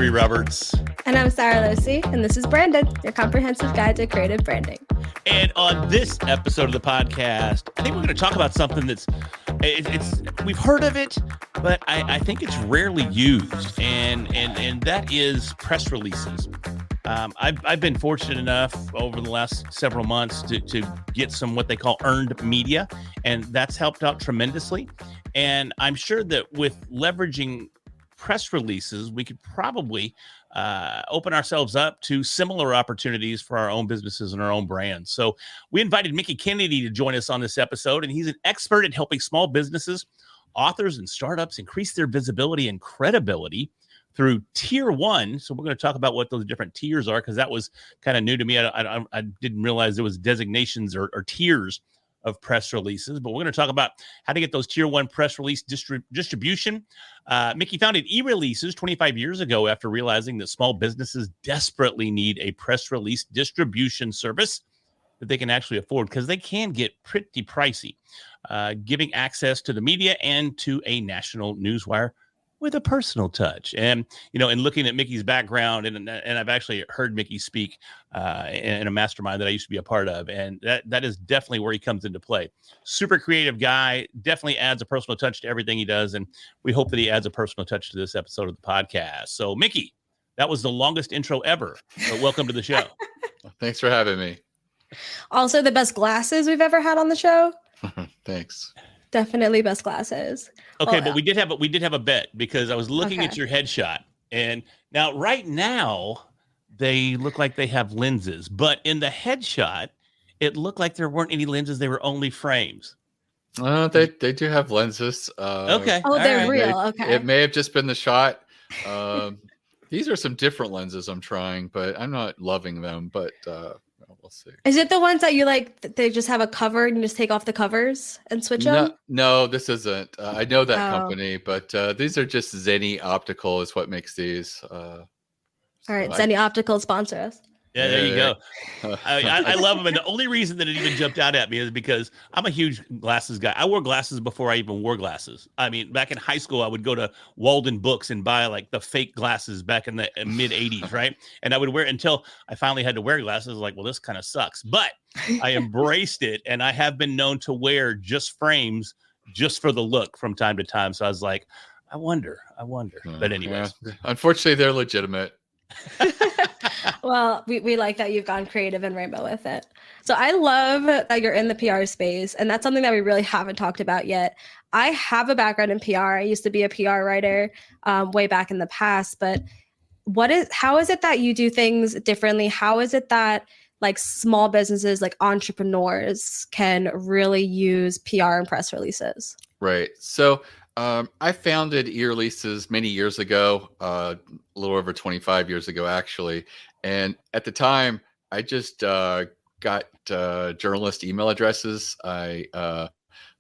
Avery Roberts. And I'm Sarah Losi, and this is Brandon, your comprehensive guide to creative branding. And on this episode of the podcast, I think we're going to talk about something that's, we've heard of it, but I think it's rarely used, and that is press releases. I've been fortunate enough over the last several months to get some what they call earned media, and that's helped out tremendously. And I'm sure that with leveraging press releases, we could probably open ourselves up to similar opportunities for our own businesses and our own brands. So we invited Mickie Kennedy to join us on this episode, and he's an expert at helping small businesses, authors, and startups increase their visibility and credibility through tier one. So we're going to talk about what those different tiers are, because that was kind of new to me. I didn't realize there was designations or tiers of press releases, but we're going to talk about how to get those tier one press release distribution. Mickie founded eReleases 25 years ago after realizing that small businesses desperately need a press release distribution service that they can actually afford, because they can get pretty pricey, giving access to the media and to a national newswire with a personal touch. And, you know, in looking at Mickie's background, and I've actually heard Mickie speak in a mastermind that I used to be a part of, and that is definitely where he comes into play. Super creative guy, definitely adds a personal touch to everything he does, and we hope that he adds a personal touch to this episode of the podcast. So, Mickie, that was the longest intro ever, but welcome to the show. Thanks for having me. Also, the best glasses we've ever had on the show. Thanks. Definitely best glasses. Okay, but we did have a bet, because I was looking at your headshot, and right now they look like they have lenses, but in the headshot it looked like there weren't any lenses; they were only frames. They do have lenses. Okay. Oh, they're real. Okay. It may have just been the shot. These are some different lenses I'm trying, but I'm not loving them. But we'll see. Is it the ones that you like? They just have a cover and you just take off the covers and switch them? No, this isn't. I know that company, but these are just Zenny Optical is what makes these. All right, Zenny Optical, sponsor us. Yeah, there you go. I love them, and the only reason that it even jumped out at me is because I'm a huge glasses guy. I wore glasses before I even wore glasses. I mean, back in high school, I would go to Walden Books and buy like the fake glasses back in the mid 80s, right? And I would wear it until I finally had to wear glasses. Like, well, this kind of sucks. But I embraced it, and I have been known to wear just frames just for the look from time to time. So I was like, I wonder. But anyways. Yeah. Unfortunately, they're legitimate. Well, we like that you've gone creative and rainbow with it. So I love that you're in the PR space, and that's something that we really haven't talked about yet. I have a background in PR. I used to be a PR writer way back in the past, but how is it that you do things differently? How is it that like small businesses, like entrepreneurs, can really use PR and press releases? Right. So I founded eReleases many years ago, a little over 25 years ago, actually. And at the time, I just got journalist email addresses. I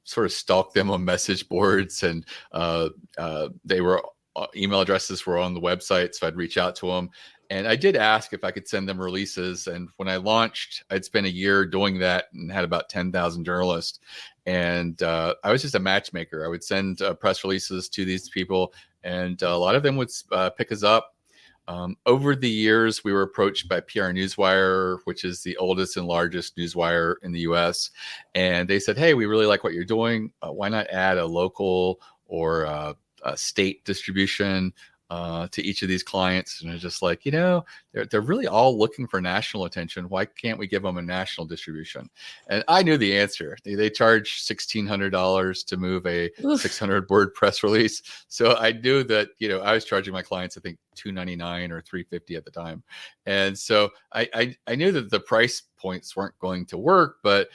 sort of stalked them on message boards, and email addresses were on the website, so I'd reach out to them. And I did ask if I could send them releases. And when I launched, I'd spent a year doing that and had about 10,000 journalists. And I was just a matchmaker. I would send press releases to these people, and a lot of them would pick us up. Over the years, we were approached by PR Newswire, which is the oldest and largest newswire in the U.S. And they said, hey, we really like what you're doing. Why not add a local or a state distribution to each of these clients? And it's just like, they're really all looking for national attention. Why can't we give them a national distribution? And I knew the answer. They charge $1,600 to move a 600-word press release. So I knew that, I was charging my clients, I think, $299 or $350 at the time. And so I knew that the price points weren't going to work, but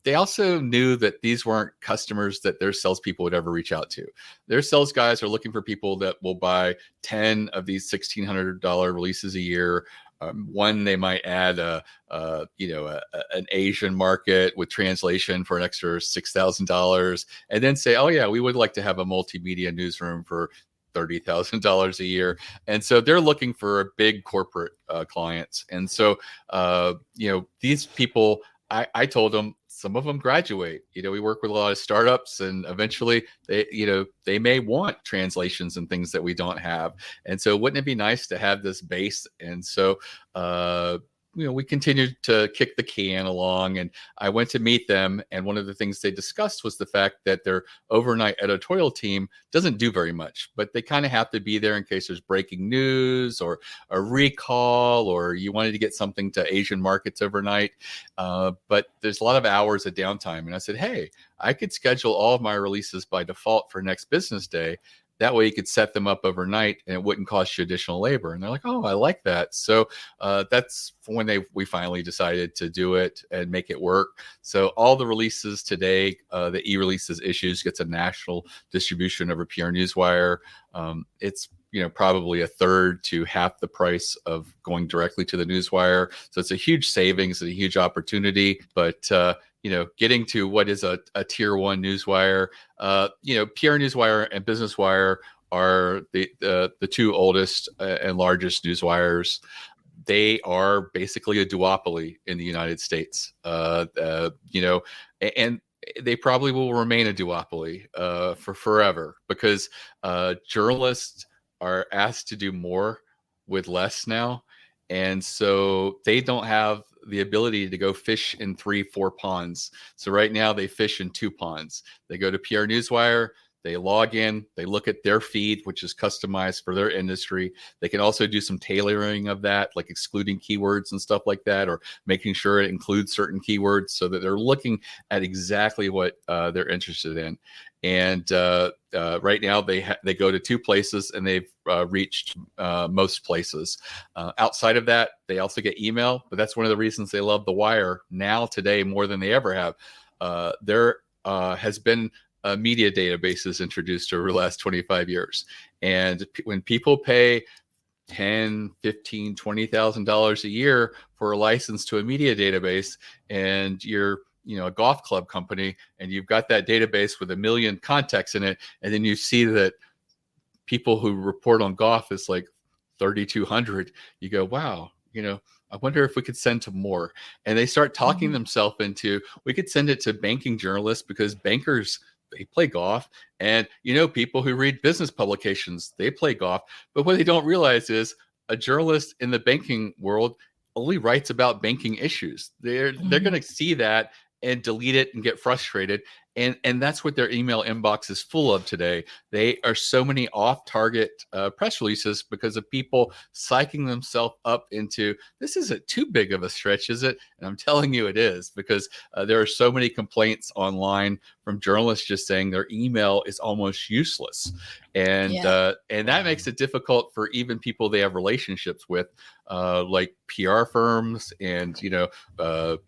they also knew that these weren't customers that their salespeople would ever reach out to. Their sales guys are looking for people that will buy 10 of these $1,600 releases a year. One, they might add an Asian market with translation for an extra $6,000, and then say, oh yeah, we would like to have a multimedia newsroom for $30,000 a year. And so they're looking for big corporate clients. And so, these people, I told them some of them graduate. We work with a lot of startups, and eventually they may want translations and things that we don't have. And so wouldn't it be nice to have this base? And so, we continued to kick the can along, and I went to meet them. And one of the things they discussed was the fact that their overnight editorial team doesn't do very much, but they kind of have to be there in case there's breaking news or a recall, or you wanted to get something to Asian markets overnight. But there's a lot of hours of downtime. And I said, hey, I could schedule all of my releases by default for next business day. That way you could set them up overnight and it wouldn't cost you additional labor. And they're like, oh, I like that. So that's when we finally decided to do it and make it work. So all the releases today, the e-releases issues gets a national distribution over PR Newswire. It's probably a third to half the price of going directly to the Newswire. So it's a huge savings and a huge opportunity. But getting to what is a tier one Newswire, PR Newswire and Business Wire are the two oldest and largest newswires. They are basically a duopoly in the United States, and they probably will remain a duopoly for forever, because journalists are asked to do more with less now. And so they don't have the ability to go fish in 3-4 ponds. So right now they fish in 2 ponds. They go to PR Newswire, they log in, they look at their feed, which is customized for their industry. They can also do some tailoring of that, like excluding keywords and stuff like that, or making sure it includes certain keywords so that they're looking at exactly what they're interested in. And right now they go to 2 places, and they've reached most places. Outside of that, they also get email, but that's one of the reasons they love the Wire now today more than they ever have. There has been media databases introduced over the last 25 years. And when people pay $10,000, $15,000, $20,000 a year for a license to a media database, and you're a golf club company, and you've got that database with 1 million contacts in it, and then you see that people who report on golf is like 3,200, you go, wow, I wonder if we could send to more. And they start talking themselves into, we could send it to banking journalists, because bankers, they play golf. And people who read business publications, they play golf. But what they don't realize is a journalist in the banking world only writes about banking issues. They're going to see that and delete it and get frustrated. And that's what their email inbox is full of today. They are so many off-target press releases because of people psyching themselves up into, this isn't too big of a stretch, is it? And I'm telling you it is, because there are so many complaints online from journalists just saying their email is almost useless. And that makes it difficult for even people they have relationships with, like PR firms, and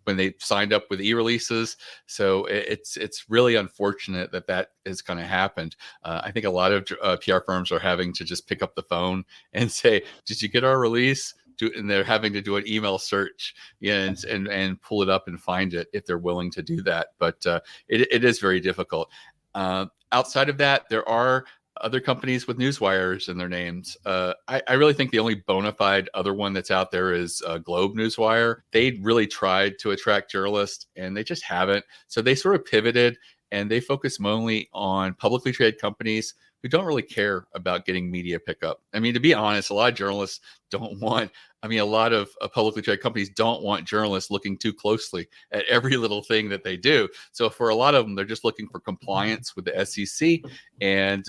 when they signed up with e-releases. So it's really unfortunate that has kind of happened. I think a lot of PR firms are having to just pick up the phone and say, "Did you get our release?" And they're having to do an email search and pull it up and find it if they're willing to do that. But it is very difficult. Outside of that, there are other companies with newswires in their names. I really think the only bona fide other one that's out there is Globe Newswire. They really tried to attract journalists, and they just haven't. So they sort of pivoted, and they focus mainly on publicly traded companies who don't really care about getting media pickup. I mean, to be honest, a lot of journalists don't want, a lot of publicly traded companies don't want journalists looking too closely at every little thing that they do. So for a lot of them, they're just looking for compliance with the SEC. And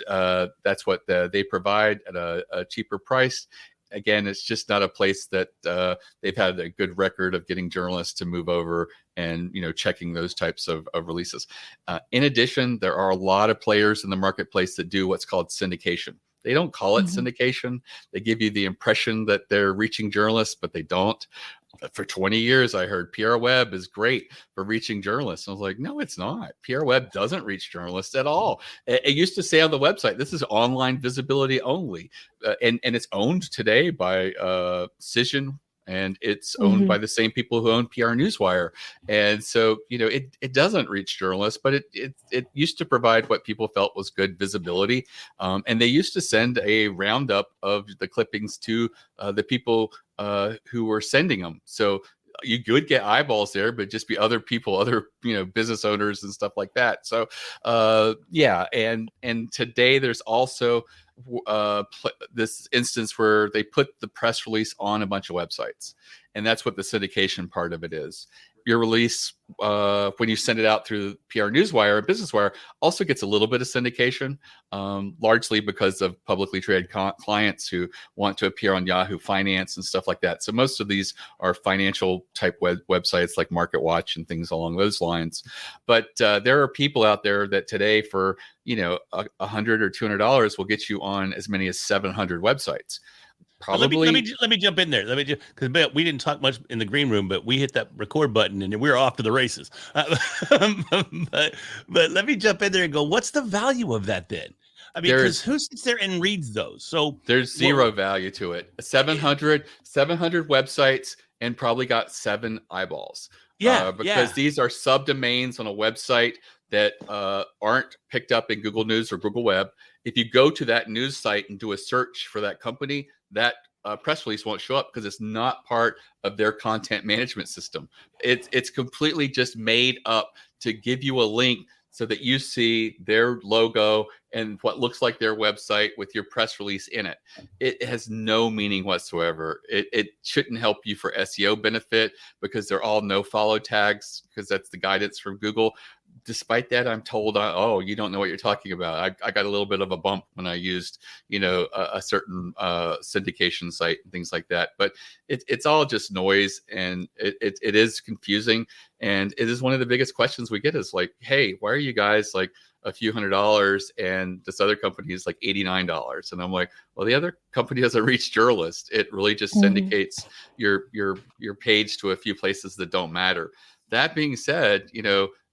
that's what they provide at a cheaper price. Again, it's just not a place that they've had a good record of getting journalists to move over and checking those types of releases. In addition, there are a lot of players in the marketplace that do what's called syndication. They don't call it syndication. They give you the impression that they're reaching journalists, but they don't. For 20 years, I heard PR Web is great for reaching journalists. I was like, no, it's not. PR Web doesn't reach journalists at all. It used to say on the website, this is online visibility only. And it's owned today by Cision, and it's owned by the same people who own PR Newswire. And so, it doesn't reach journalists, but it used to provide what people felt was good visibility. And they used to send a roundup of the clippings to the people who were sending them. So you could get eyeballs there, but just be other people, other, business owners and stuff like that. So yeah. And today there's also this instance where they put the press release on a bunch of websites, and that's what the syndication part of it is. Your release, when you send it out through PR Newswire or Business Wire, also gets a little bit of syndication, largely because of publicly traded clients who want to appear on Yahoo Finance and stuff like that. So most of these are financial type websites like MarketWatch and things along those lines. But there are people out there that today for $100 or $200 will get you on as many as 700 websites. Probably. Let me jump in there. Because we didn't talk much in the green room, but we hit that record button and we were off to the races. But let me jump in there and go, what's the value of that then? I mean, because who sits there and reads those? So there's zero value to it. 700 websites and probably got 7 eyeballs. Because these are subdomains on a website that aren't picked up in Google News or Google Web. If you go to that news site and do a search for that company, that press release won't show up because it's not part of their content management system. It's completely just made up to give you a link so that you see their logo and what looks like their website with your press release in it. It has no meaning whatsoever. It shouldn't help you for SEO benefit because they're all no follow tags, because that's the guidance from Google. Despite that, I'm told, you don't know what you're talking about. I got a little bit of a bump when I used, a certain syndication site and things like that. But it's all just noise, and it is confusing. And it is one of the biggest questions we get is like, hey, why are you guys like a few $100s and this other company is like $89? And I'm like, well, the other company doesn't reach journalists. It really just syndicates your page to a few places that don't matter. That being said,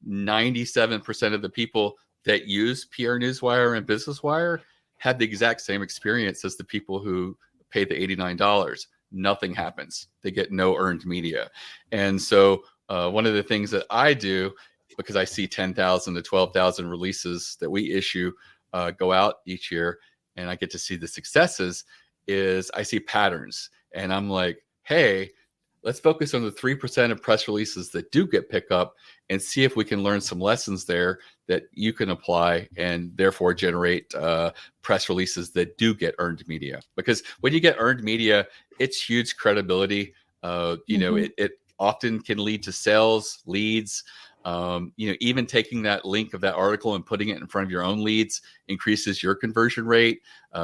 97% of the people that use PR Newswire and Business Wire had the exact same experience as the people who paid the $89. Nothing happens. They get no earned media. And so one of the things that I do, because I see 10,000 to 12,000 releases that we issue go out each year, and I get to see the successes, is I see patterns. And I'm like, hey, let's focus on the 3% of press releases that do get picked up and see if we can learn some lessons there that you can apply and therefore generate press releases that do get earned media. Because when you get earned media, it's huge credibility. It often can lead to sales, leads. Even taking that link of that article and putting it in front of your own leads increases your conversion rate.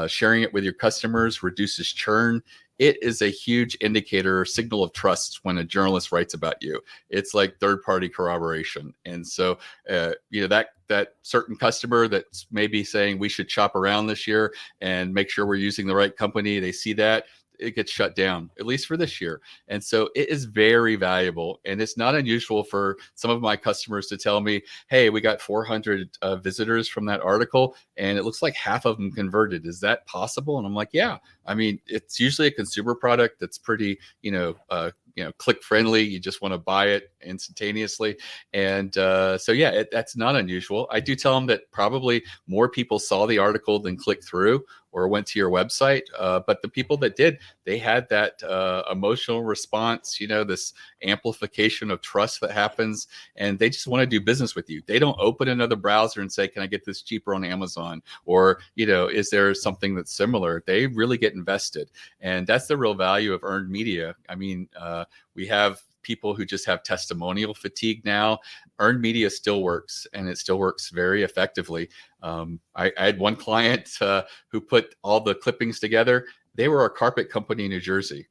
Sharing it with your customers reduces churn. It is a huge indicator, signal of trust when a journalist writes about you. It's like third-party corroboration. And so, that certain customer that's maybe saying we should shop around this year and make sure we're using the right company, they see that, it gets shut down, at least for this year. And so it is very valuable. And it's not unusual for some of my customers to tell me, hey, we got 400 visitors from that article, and it looks like half of them converted. Is that possible? And I'm like, yeah. I mean, it's usually a consumer product that's pretty, click friendly. You just want to buy it instantaneously. And that's not unusual. I do tell them that probably more people saw the article than clicked through or went to your website. But the people that did, they had that emotional response, this amplification of trust that happens, and they just want to do business with you. They don't open another browser and say, can I get this cheaper on Amazon? Or, is there something that's similar? They really get invested. And that's the real value of earned media. I mean, we have people who just have testimonial fatigue now. Earned media still works, and it still works very effectively. I had one client who put all the clippings together. They were a carpet company in New Jersey,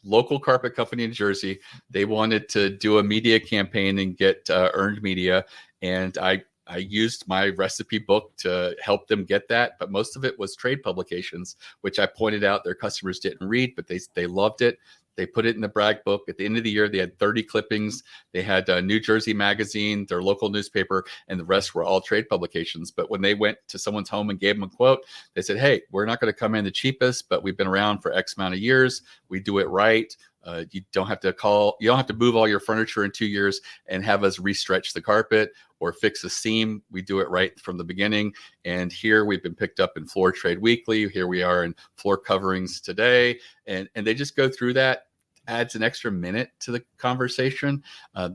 local carpet company in New Jersey. They wanted to do a media campaign and get earned media. And I used my recipe book to help them get that, but most of it was trade publications, which I pointed out their customers didn't read, but they loved it. They put it in the brag book. At the end of the year, they had 30 clippings. They had New Jersey Magazine, their local newspaper, and the rest were all trade publications. But when they went to someone's home and gave them a quote, they said, hey, we're not going to come in the cheapest, but we've been around for X amount of years. We do it right. You don't have to move all your furniture in 2 years and have us restretch the carpet or fix a seam. We do it right from the beginning. And here we've been picked up in Floor Trade Weekly. Here we are in Floor Coverings Today. And they just go through that. adds an extra minute to the conversation.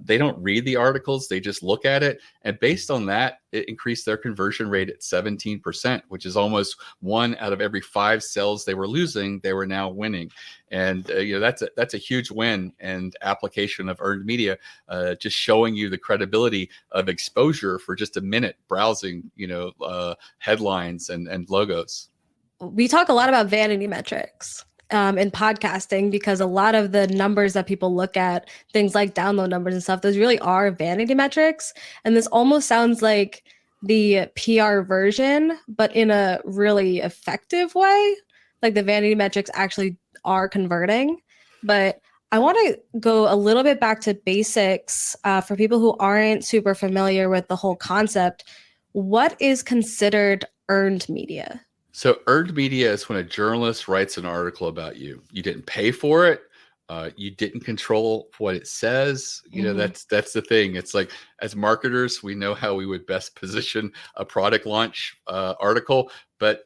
They don't read the articles, they just look at it. And based on that, it increased their conversion rate at 17%, which is almost 1 out of every 5 sales they were losing, they were now winning. And that's a huge win and application of earned media, just showing you the credibility of exposure for just a minute browsing, headlines and logos. We talk a lot about vanity metrics in podcasting, because a lot of the numbers that people look at, things like download numbers and stuff, those really are vanity metrics. And this almost sounds like the PR version, but in a really effective way. Like the vanity metrics actually are converting. But I want to go a little bit back to basics for people who aren't super familiar with the whole concept. What is considered earned media? So earned media is when a journalist writes an article about you. You didn't pay for it. You didn't control what it says. That's the thing. It's like, as marketers, we know how we would best position a product launch article, but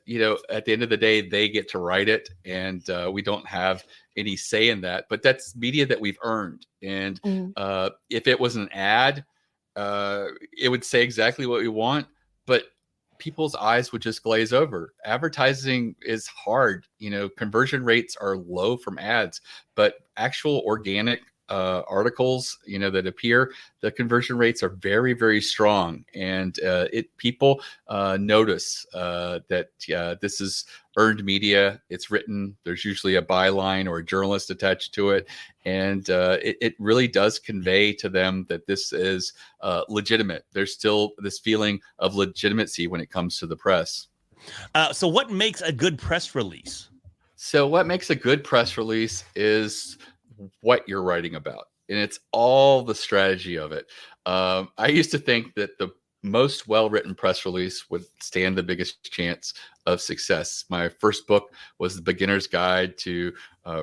at the end of the day, they get to write it, and we don't have any say in that. But that's media that we've earned. And if it was an ad, it would say exactly what we want, but people's eyes would just glaze over. Advertising is hard. Conversion rates are low from ads, but actual organic articles, that appear, the conversion rates are very, very strong. And people notice that this is earned media. It's written, there's usually a byline or a journalist attached to it. And it really does convey to them that this is legitimate. There's still this feeling of legitimacy when it comes to the press. So what makes a good press release? So what makes a good press release is what you're writing about. And it's all the strategy of it. I used to think that the most well-written press release would stand the biggest chance of success. My first book was The Beginner's Guide to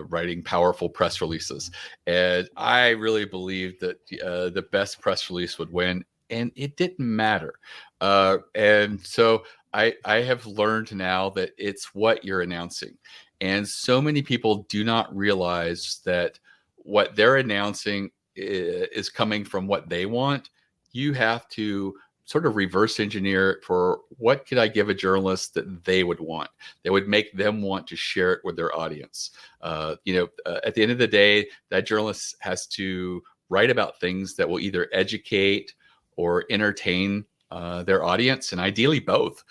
Writing Powerful Press Releases. And I really believed that the best press release would win, and it didn't matter. And so I have learned now that it's what you're announcing. And so many people do not realize that what they're announcing is coming from what they want. You have to sort of reverse engineer it for what could I give a journalist that they would want, that would make them want to share it with their audience. At the end of the day, that journalist has to write about things that will either educate or entertain their audience, and ideally both.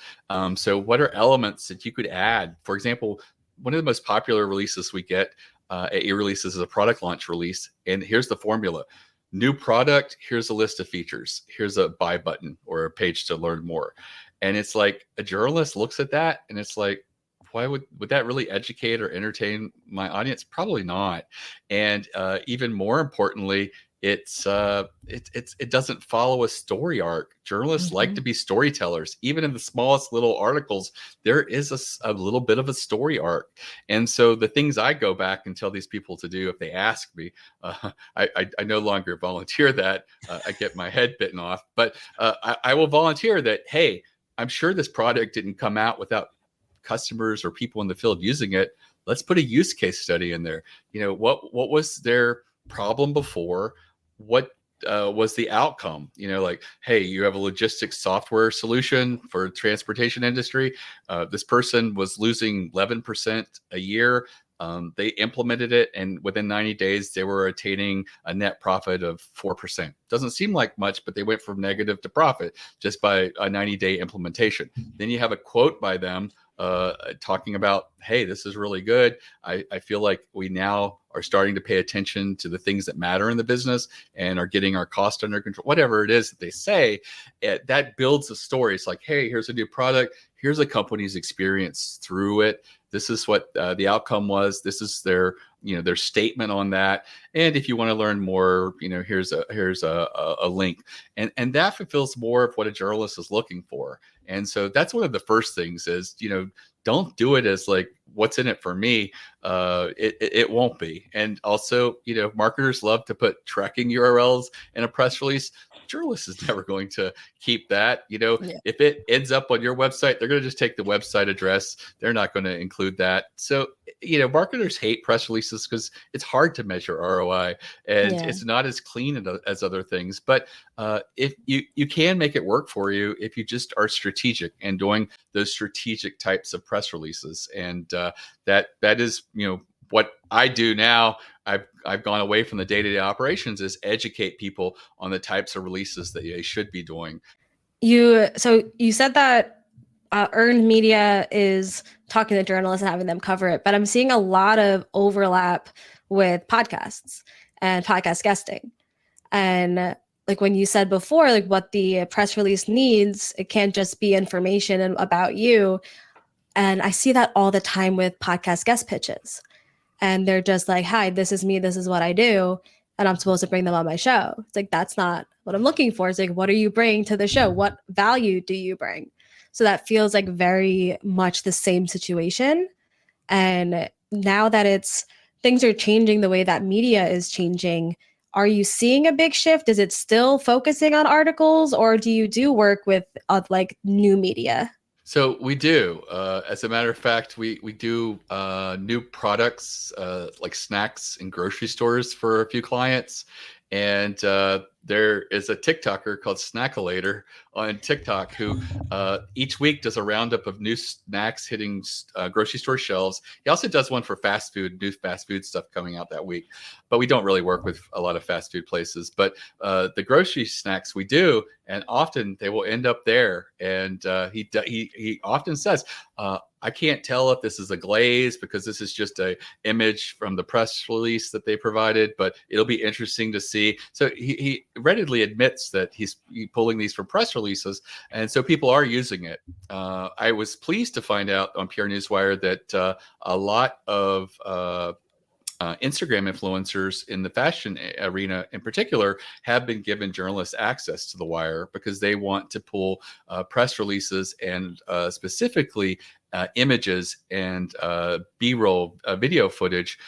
So what are elements that you could add? For example, one of the most popular releases we get at e-releases is a product launch release. And here's the formula. New product, here's a list of features. Here's a buy button or a page to learn more. And it's like, a journalist looks at that and it's like, why would that really educate or entertain my audience? Probably not. And even more importantly, it doesn't follow a story arc. Journalists like to be storytellers. Even in the smallest little articles, there is a little bit of a story arc. And so the things I go back and tell these people to do, if they ask me, I no longer volunteer that. I get my head bitten off, but I will volunteer that, hey, I'm sure this product didn't come out without customers or people in the field using it. Let's put a use case study in there. What was their problem before? What was the outcome? Like, hey, you have a logistics software solution for transportation industry. This person was losing 11% a year. They implemented it, and within 90 days, they were attaining a net profit of 4%. Doesn't seem like much, but they went from negative to profit just by a 90-day implementation. Then you have a quote by them talking about, hey, this is really good. I feel like we now are starting to pay attention to the things that matter in the business and are getting our cost under control. Whatever it is that they say, that builds a story. It's like, hey, here's a new product. Here's a company's experience through it. This is what the outcome was. This is their statement on that. And if you want to learn more, here's a link. And that fulfills more of what a journalist is looking for. And so that's one of the first things is, don't do it as like, what's in it for me? It won't be. And also, marketers love to put tracking URLs in a press release. Journalist is never going to keep that. If it ends up on your website, they're going to just take the website address. They're not going to include that. So, marketers hate press releases releases because it's hard to measure ROI, and Yeah. it's not as clean as other things. But if you can make it work for you if you just are strategic and doing those strategic types of press releases, and that is what I do now. I've gone away from the day-to-day operations is educate people on the types of releases that they should be doing. You said that earned media is talking to journalists and having them cover it, but I'm seeing a lot of overlap with podcasts and podcast guesting. And like when you said before, like what the press release needs, it can't just be information about you. And I see that all the time with podcast guest pitches. And they're just like, hi, this is me, this is what I do, and I'm supposed to bring them on my show. It's like, that's not what I'm looking for. It's like, what are you bringing to the show? What value do you bring? So that feels like very much the same situation. And now that things are changing the way that media is changing, are you seeing a big shift? Is it still focusing on articles, or do you do work with like new media? So we do. As a matter of fact, we do new products like snacks in grocery stores for a few clients. And there is a TikToker called Snackalator on TikTok who each week does a roundup of new snacks hitting grocery store shelves. He also does one for new fast food stuff coming out that week. But we don't really work with a lot of fast food places. But the grocery snacks we do, and often they will end up there. And he often says, I can't tell if this is a glaze because this is just a image from the press release that they provided, but it'll be interesting to see. So he readily admits that he's pulling these from press releases, and so people are using it. I was pleased to find out on PR Newswire that a lot of Instagram influencers in the fashion arena in particular have been given journalists access to the wire because they want to pull press releases and specifically images and B-roll video footage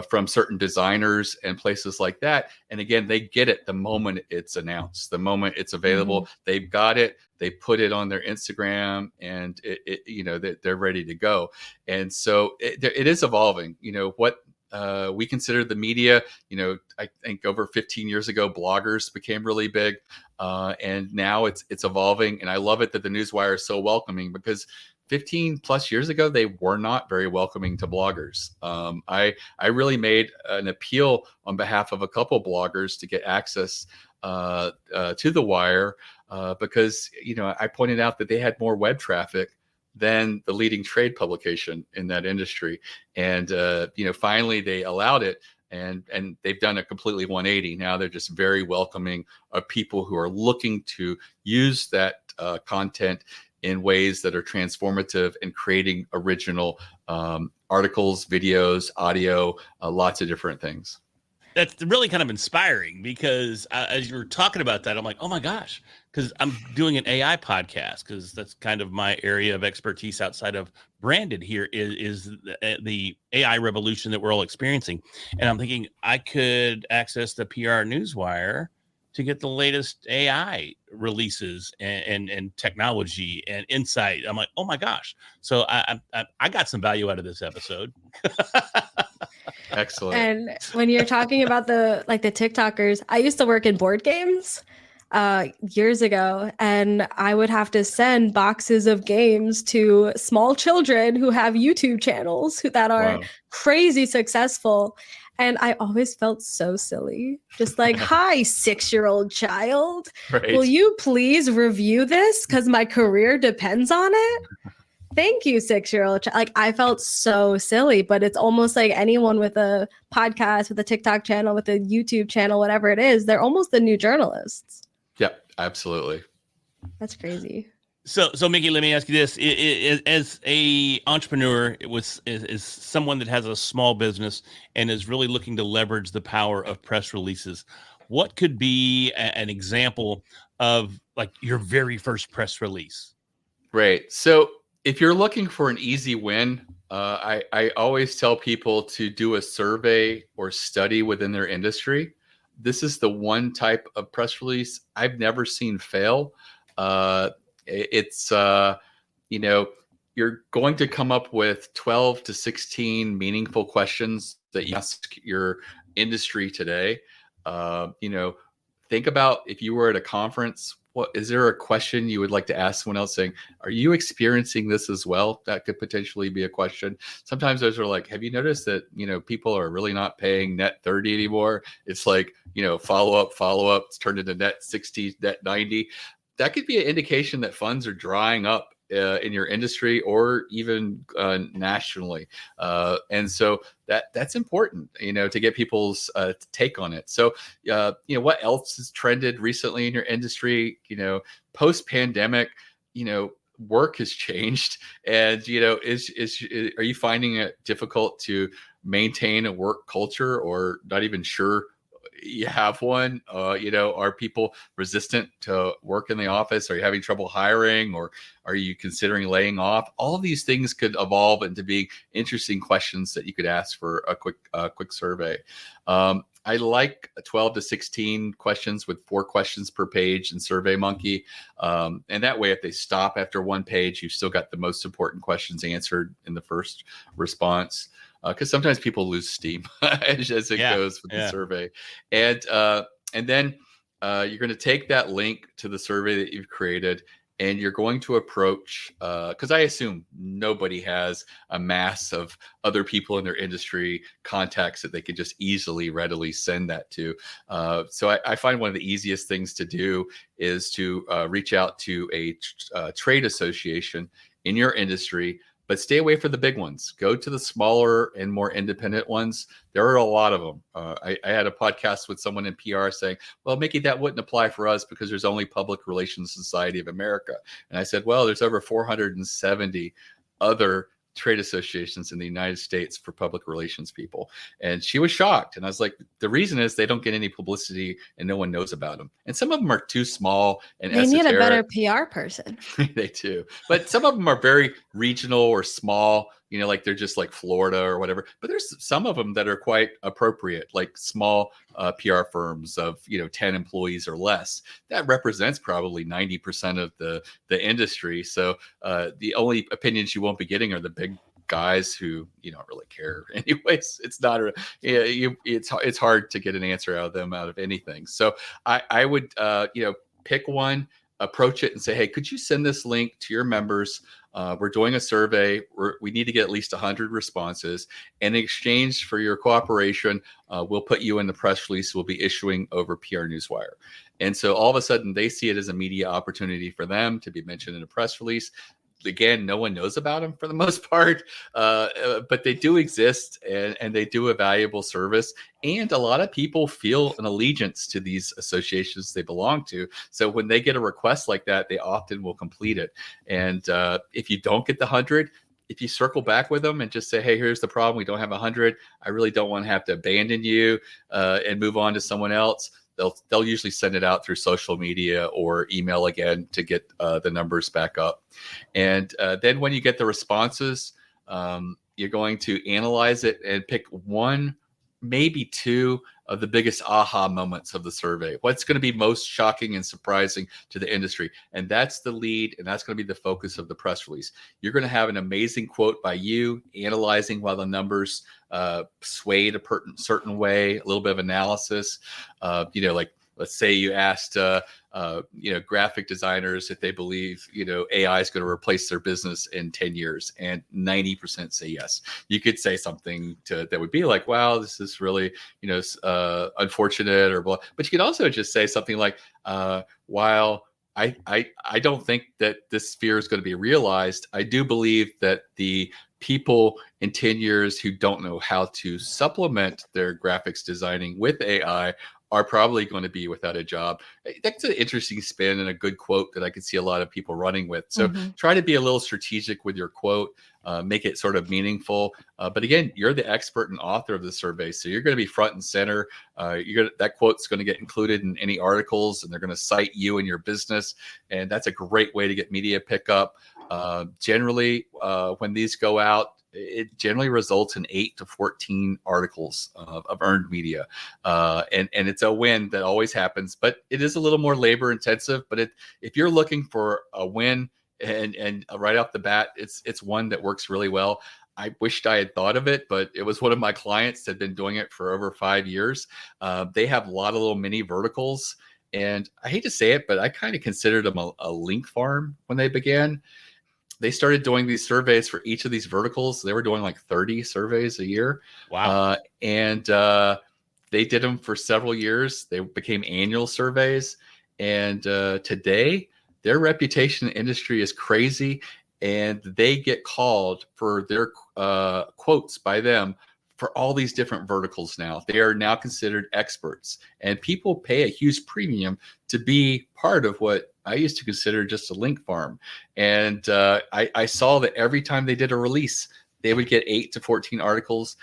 from certain designers and places like that. And again, they get it the moment it's announced, the moment it's available. Mm-hmm. They've got it. They put it on their Instagram, and they're ready to go. And so it is evolving. What we consider the media, I think over 15 years ago, bloggers became really big, and now it's evolving. And I love it that the Newswire is so welcoming because 15 plus years ago, they were not very welcoming to bloggers. I really made an appeal on behalf of a couple bloggers to get access to the wire because, I pointed out that they had more web traffic than the leading trade publication in that industry. And, finally they allowed it, and they've done a completely 180. Now they're just very welcoming of people who are looking to use that content in ways that are transformative and creating original articles, videos, audio, lots of different things. That's really kind of inspiring because as you were talking about that, I'm like, oh my gosh, because I'm doing an AI podcast because that's kind of my area of expertise outside of branded here is the AI revolution that we're all experiencing. And I'm thinking I could access the PR Newswire to get the latest AI releases and technology and insight. I'm like, oh my gosh. So I got some value out of this episode. Excellent. And when you're talking about the TikTokers, I used to work in board games years ago, and I would have to send boxes of games to small children who have YouTube channels that are crazy successful. And I always felt so silly. Just like, hi, 6-year-old child. Right. Will you please review this? Because my career depends on it. Thank you, 6-year-old child. Like, I felt so silly, but it's almost like anyone with a podcast, with a TikTok channel, with a YouTube channel, whatever it is, they're almost the new journalists. Yep, absolutely. That's crazy. So Mickie, let me ask you this: as a entrepreneur, is someone that has a small business and is really looking to leverage the power of press releases, what could be an example of like your very first press release? Right. So if you're looking for an easy win, I always tell people to do a survey or study within their industry. This is the one type of press release I've never seen fail. It's you're going to come up with 12 to 16 meaningful questions that you ask your industry today. Think about if you were at a conference, what is there a question you would like to ask someone else saying, are you experiencing this as well? That could potentially be a question. Sometimes those are like, have you noticed that, people are really not paying net 30 anymore? It's like, follow up, it's turned into net 60, net 90. That could be an indication that funds are drying up in your industry or even nationally. And so that's important, to get people's take on it. So, what else has trended recently in your industry? Post-pandemic, work has changed, and are you finding it difficult to maintain a work culture, or not even sure you have one? Are people resistant to work in the office? Are you having trouble hiring, or are you considering laying off? All of these things could evolve into being interesting questions that you could ask for a quick survey. I like 12 to 16 questions with 4 questions per page in SurveyMonkey. And that way, if they stop after one page, you've still got the most important questions answered in the first response. Because sometimes people lose steam as it goes with the survey. And then you're going to take that link to the survey that you've created, and you're going to approach, because I assume nobody has a mass of other people in their industry contacts that they can just readily send that to. So I find one of the easiest things to do is to reach out to a trade association in your industry, but stay away from the big ones. Go to the smaller and more independent ones. There are a lot of them. I had a podcast with someone in PR saying, well, Mickie, that wouldn't apply for us because there's only Public Relations Society of America. And I said, well, there's over 470 other trade associations in the United States for public relations people. And she was shocked. And I was like, the reason is they don't get any publicity and no one knows about them. And some of them are too small and they esoteric. need a better PR person. They do. But some of them are very regional or small, like they're just like Florida or whatever. But there's some of them that are quite appropriate, like small PR firms of, 10 employees or less. That represents probably 90% of the industry. So the only opinions you won't be getting are the big guys who don't really care anyways. It's not it's hard to get an answer out of them out of anything. So I would pick one, approach it and say, hey, could you send this link to your members? We're doing a survey. We need to get at least 100 responses. And in exchange for your cooperation, we'll put you in the press release we'll be issuing over PR Newswire. And so all of a sudden they see it as a media opportunity for them to be mentioned in a press release. Again, no one knows about them for the most part, but they do exist, and they do a valuable service. And a lot of people feel an allegiance to these associations they belong to. So when they get a request like that, they often will complete it. And if you don't get the 100, if you circle back with them and just say, hey, here's the problem. We don't have 100. I really don't want to have to abandon you and move on to someone else. They'll usually send it out through social media or email again to get the numbers back up. And then when you get the responses, you're going to analyze it and pick one, maybe two of the biggest aha moments of the survey. What's going to be most shocking and surprising to the industry? And that's the lead, and that's going to be the focus of the press release. You're going to have an amazing quote by you, analyzing while the numbers swayed a certain way, a little bit of analysis. Like let's say you asked graphic designers if they believe AI is going to replace their business in 10 years, and 90% say yes. You could say something that would be like, wow, this is really unfortunate, or blah. But you could also just say something like, while I don't think that this fear is going to be realized, I do believe that the people in 10 years who don't know how to supplement their graphics designing with AI are probably going to be without a job. That's an interesting spin and a good quote that I could see a lot of people running with. So try to be a little strategic with your quote, make it sort of meaningful. But again, you're the expert and author of the survey, so you're going to be front and center. That quote's going to get included in any articles, and they're going to cite you and your business. And that's a great way to get media pickup. Generally, when these go out, it generally results in 8 to 14 articles of earned media. And it's a win that always happens, but it is a little more labor intensive. But if you're looking for a win and right off the bat, it's one that works really well. I wished I had thought of it, but it was one of my clients that had been doing it for over 5 years. They have a lot of little mini verticals, and I hate to say it, but I kind of considered them a link farm when they began. They started doing these surveys for each of these verticals. They were doing like 30 surveys a year. Wow. And they did them for several years. They became annual surveys. And today, their reputation in the industry is crazy. And they get called for their quotes by them for all these different verticals now. They are now considered experts. And people pay a huge premium to be part of what I used to consider just a link farm. And I saw that every time they did a release, they would get 8 to 14 articles.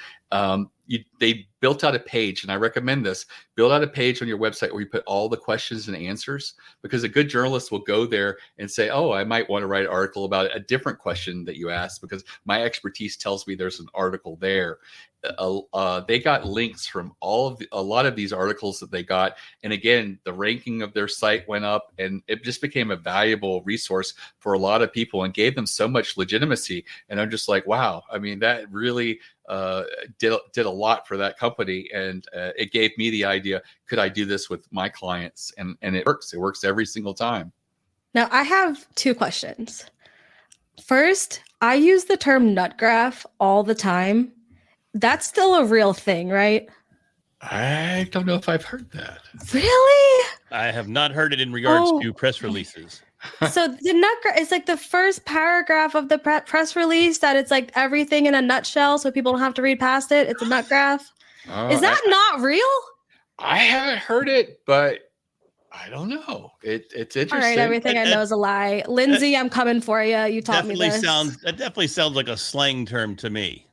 They built out a page, and I recommend this. Build out a page on your website where you put all the questions and answers, because a good journalist will go there and say, oh, I might want to write an article about a different question that you asked because my expertise tells me there's an article there. They got links from a lot of these articles that they got. And again, the ranking of their site went up, and it just became a valuable resource for a lot of people and gave them so much legitimacy. And I'm just like, wow, I mean, that really did a lot for that company. And it gave me the idea, could I do this with my clients? And it works every single time. Now I have 2 questions. First, I use the term nut graph all the time. That's still a real thing, right? I don't know if I've heard that. Really? I have not heard it in regards to press releases. So the nut graph is like the first paragraph of the press release, that it's like everything in a nutshell, so people don't have to read past it. It's a nut graph. Is that not real? I haven't heard it, but I don't know. It's interesting. All right, everything I know is a lie. Lindsay, I'm coming for you. You taught me this. That definitely sounds like a slang term to me.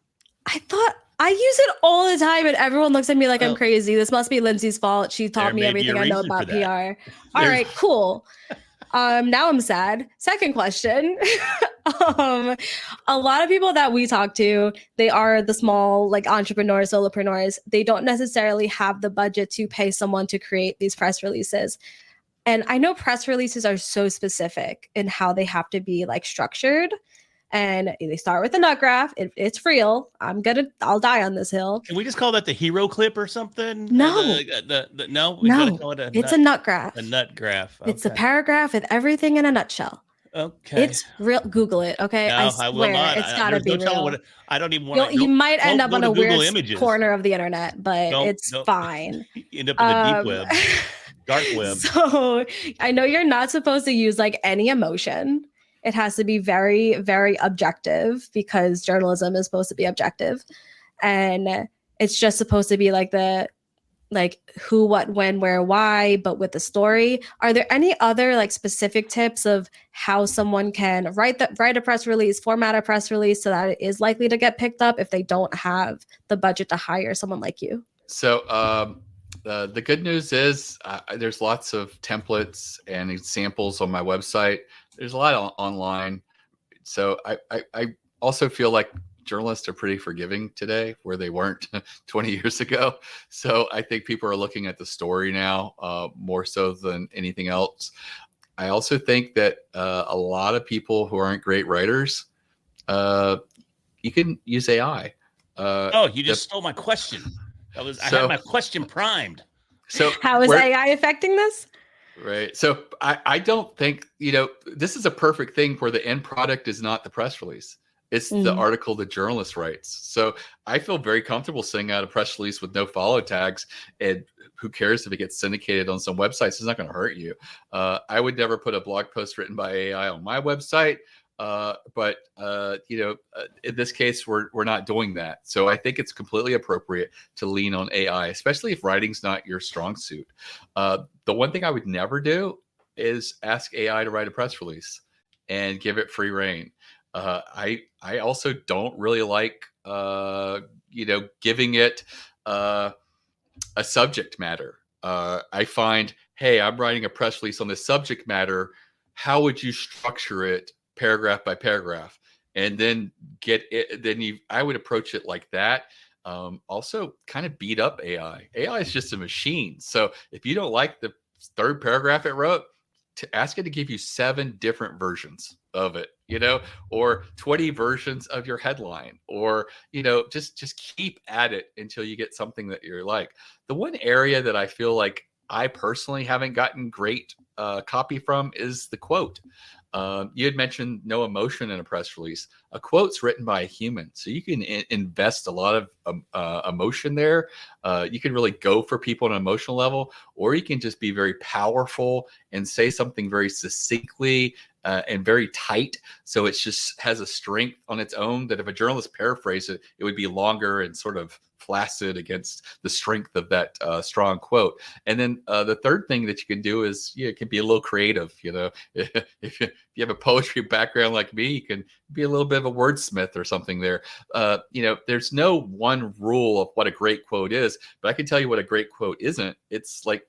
I thought I use it all the time, and everyone looks at me like I'm crazy. This must be Lindsay's fault. She taught me everything I know about PR. All right, cool. Now I'm sad. Second question. A lot of people that we talk to, they are the small like entrepreneurs, solopreneurs. They don't necessarily have the budget to pay someone to create these press releases. And I know press releases are so specific in how they have to be like structured. And they start with a nut graph. It's real. I'll die on this hill. Can we just call that the hero clip or something? No. No. It's a nut graph. A nut graph. Okay. It's a paragraph with everything in a nutshell. Okay. It's real. Google it. Okay. No, I will swear not. it's gotta be real. I don't even want to. You might end up on a weird images. corner of the internet, but it's fine. You end up in the deep web, dark web. So I know you're not supposed to use like any emotion. It has to be very, very objective, because journalism is supposed to be objective. And it's just supposed to be like who, what, when, where, why, but with the story. Are there any other like specific tips of how someone can write a press release, format a press release so that it is likely to get picked up if they don't have the budget to hire someone like you? So the good news is there's lots of templates and examples on my website. There's a lot online. So I also feel like journalists are pretty forgiving today, where they weren't 20 years ago. So I think people are looking at the story now more so than anything else. I also think that a lot of people who aren't great writers, you can use AI. You just stole my question. I had my question primed. So how is AI affecting this? Right. So I don't think, this is a perfect thing where the end product is not the press release. It's the article the journalist writes. So I feel very comfortable sending out a press release with no follow tags. And who cares if it gets syndicated on some websites? It's not going to hurt you. I would never put a blog post written by AI on my website. But in this case, we're not doing that. So I think it's completely appropriate to lean on AI, especially if writing's not your strong suit. The one thing I would never do is ask AI to write a press release and give it free reign. I also don't really like, giving it a subject matter. I find, hey, I'm writing a press release on this subject matter. How would you structure it paragraph by paragraph? And then I would approach it like that. Also kind of beat up AI. AI is just a machine. So if you don't like the third paragraph it wrote, ask it to give you 7 different versions of it, or 20 versions of your headline, or, just keep at it until you get something that you're like. The one area that I feel like I personally haven't gotten great copy from is the quote. You had mentioned no emotion in a press release. A quote's written by a human, so you can invest a lot of emotion there. You can really go for people on an emotional level, or you can just be very powerful and say something very succinctly and very tight. So it just has a strength on its own that if a journalist paraphrased it, it would be longer and sort of flaccid against the strength of that strong quote. And then the third thing that you can do is it can be a little creative. If you have a poetry background like me, you can be a little bit of a wordsmith or something there. There's no one rule of what a great quote is, but I can tell you what a great quote isn't. It's like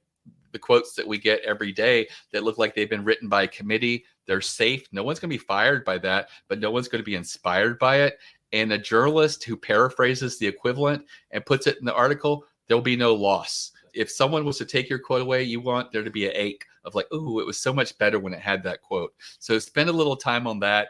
the quotes that we get every day that look like they've been written by a committee. They're safe. No one's going to be fired by that, but no one's going to be inspired by it. And a journalist who paraphrases the equivalent and puts it in the article, there'll be no loss. If someone was to take your quote away, you want there to be an ache of like, oh, it was so much better when it had that quote. So spend a little time on that.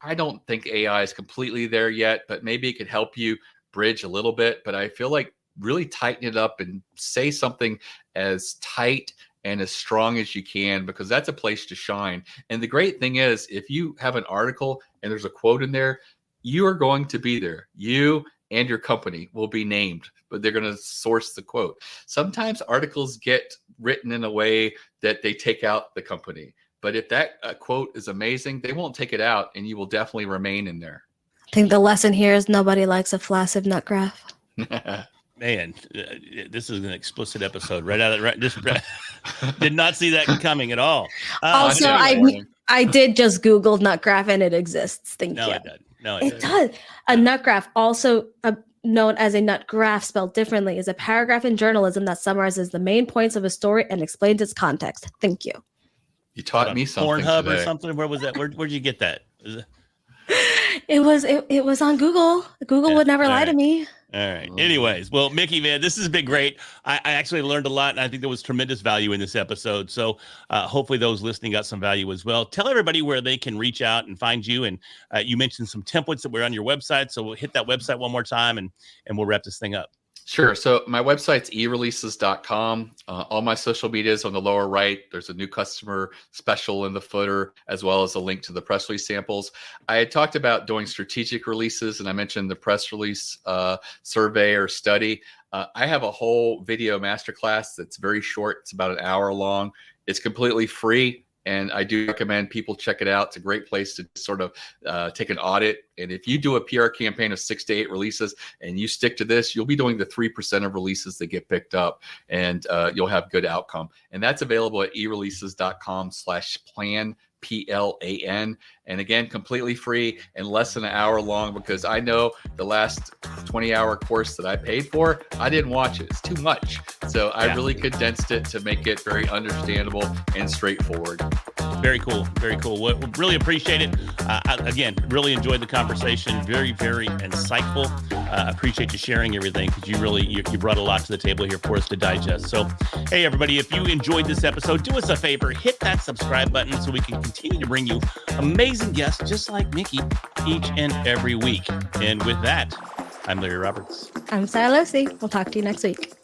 I don't think AI is completely there yet, but maybe it could help you bridge a little bit. But I feel like really tighten it up and say something as tight and as strong as you can, because that's a place to shine. And the great thing is, if you have an article and there's a quote in there, you are going to be there. You and your company will be named, but they're going to source the quote. Sometimes articles get written in a way that they take out the company. But if that quote is amazing, they won't take it out, and you will definitely remain in there. I think the lesson here is nobody likes a flaccid nut graph. Man, this is an explicit episode. Did not see that coming at all. Also, I did just Google nut graph and it exists. Thank you. It does. No, it does. A nut graph, also known as a nut graph spelled differently, is a paragraph in journalism that summarizes the main points of a story and explains its context. Thank you. You taught me something. Pornhub today. Or something. Where was that? Where'd you get that? It was on Google. Google would never lie to me. All right. Anyways, well, Mickie, man, this has been great. I actually learned a lot, and I think there was tremendous value in this episode. So hopefully those listening got some value as well. Tell everybody where they can reach out and find you. And you mentioned some templates that were on your website. So we'll hit that website one more time, and we'll wrap this thing up. Sure. So my website's ereleases.com. All my social media is on the lower right. There's a new customer special in the footer, as well as a link to the press release samples. I had talked about doing strategic releases, and I mentioned the press release survey or study. I have a whole video masterclass that's very short. It's about an hour long. It's completely free. And I do recommend people check it out. It's a great place to sort of take an audit. And if you do a PR campaign of 6 to 8 releases and you stick to this, you'll be doing the 3% of releases that get picked up, and you'll have good outcome. And that's available at ereleases.com/plan. PLAN. And again, completely free and less than an hour long, because I know the last 20-hour course that I paid for, I didn't watch it. It's too much. So I really condensed it to make it very understandable and straightforward. Very cool. Very cool. We really appreciate it. Again, really enjoyed the conversation. Very, very insightful. Appreciate you sharing everything, because you brought a lot to the table here for us to digest. So, hey, everybody, if you enjoyed this episode, do us a favor, hit that subscribe button so we can continue to bring you amazing guests just like Mickie each and every week. And with that, I'm Larry Roberts. I'm Sarah Lucy. We'll talk to you next week.